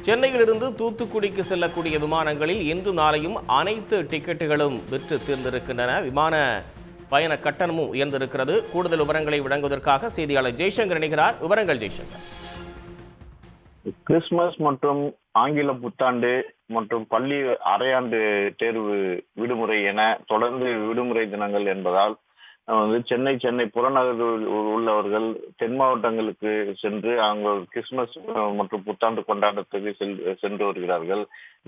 சென்னையிலிருந்து தூத்துக்குடிக்கு செல்லக்கூடிய விமானங்களில் இன்றும் நாளையும் அனைத்து டிக்கெட்டுகளும் விற்று தீர்ந்திருக்கின்றன. விமான பயண கட்டணமும் உயர்ந்திருக்கிறது. கூடுதல் விவரங்களை வழங்குவதற்காக செய்தியாளர் ஜெய்சங்கர் இணைகிறார். விவரங்கள் ஜெய்சங்கர். கிறிஸ்துமஸ் மற்றும் ஆங்கில புத்தாண்டு மற்றும் பள்ளி அரையாண்டு தேர்வு விடுமுறை என தொடர்ந்து விடுமுறை தினங்கள் என்பதால் சென்னை புறநகரில் உள்ளவர்கள் தென் மாவட்டங்களுக்கு சென்று அங்கு கிறிஸ்துமஸ் மற்றும் புத்தாண்டு கொண்டாட்டத்துக்கு சென்று வருகிறார்கள்.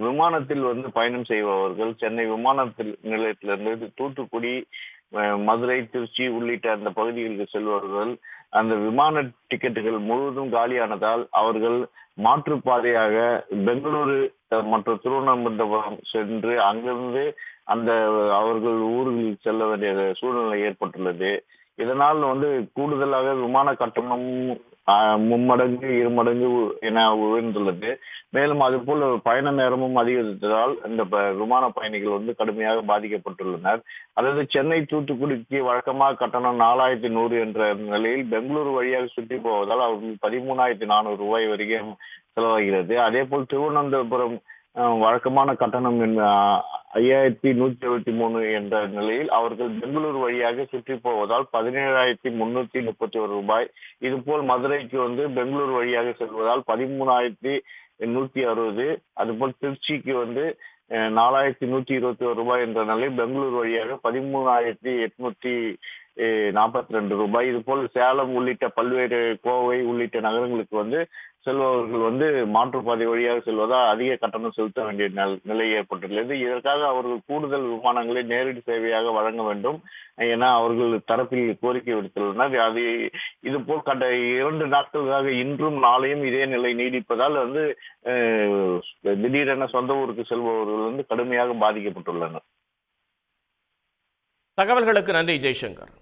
விமானத்தில் பயணம் செய்பவர்கள் சென்னை விமான நிலையத்திலிருந்து தூத்துக்குடி, மதுரை, திருச்சி உள்ளிட்ட அந்த பகுதிகளுக்கு செல்பவர்கள் அந்த விமான டிக்கெட்டுகள் முழுவதும் காலியானதால் அவர்கள் மாற்றுப்பாதையாக பெங்களூரு மற்றும் திருவனந்தபுரம் சென்று அங்கிருந்து அந்த அவர்கள் ஊர்களில் செல்ல வேண்டிய சூழ்நிலை ஏற்பட்டுள்ளது. இதனால் கூடுதலாக விமான கட்டணம் மும்மடங்கு 2 மடங்கு என உயர்ந்துள்ளது. மேலும் அதுபோல் பயண நேரமும் அதிகரித்ததால் இந்த விமான பயணிகள் கடுமையாக பாதிக்கப்பட்டுள்ளனர். அதாவது சென்னை தூத்துக்குடிக்கு வழக்கமாக கட்டணம் 4100 என்ற நிலையில் பெங்களூரு வழியாக சுற்றி போவதால் அவர்கள் 13,400 ரூபாய் வரைக்கும் செலவாகிறது. அதே போல் திருவனந்தபுரம் வழக்கமான கட்டணம் 5,173 என்ற நிலையில் அவர்கள் பெங்களூரு வழியாக சுற்றி போவதால் 17,331 ரூபாய். இதுபோல் மதுரைக்கு பெங்களூரு வழியாக செல்வதால் 13,160. அதுபோல் திருச்சிக்கு 4,121 ரூபாய் என்ற நிலையில் பெங்களூரு வழியாக 13,842 ரூபாய். இதுபோல் சேலம் உள்ளிட்ட பல்வேறு கோவை உள்ளிட்ட நகரங்களுக்கு செல்பவர்கள் மாற்றுப்பாதை வழியாக செல்வதால் அதிக கட்டணம் செலுத்த வேண்டிய நிலை ஏற்பட்டுள்ளது. இதற்காக அவர்கள் கூடுதல் விமானங்களை நேரடி சேவையாக வழங்க வேண்டும் என அவர்கள் தரப்பில் கோரிக்கை விடுத்துள்ளனர். அது இதுபோல் கடந்த 2 நாட்களாக இன்றும் நாளையும் இதே நிலை நீடிப்பதால் திடீரென சொந்த ஊருக்கு செல்பவர்கள் கடுமையாக பாதிக்கப்பட்டுள்ளனர். தகவல்களுக்கு நன்றி ஜெய்சங்கர்.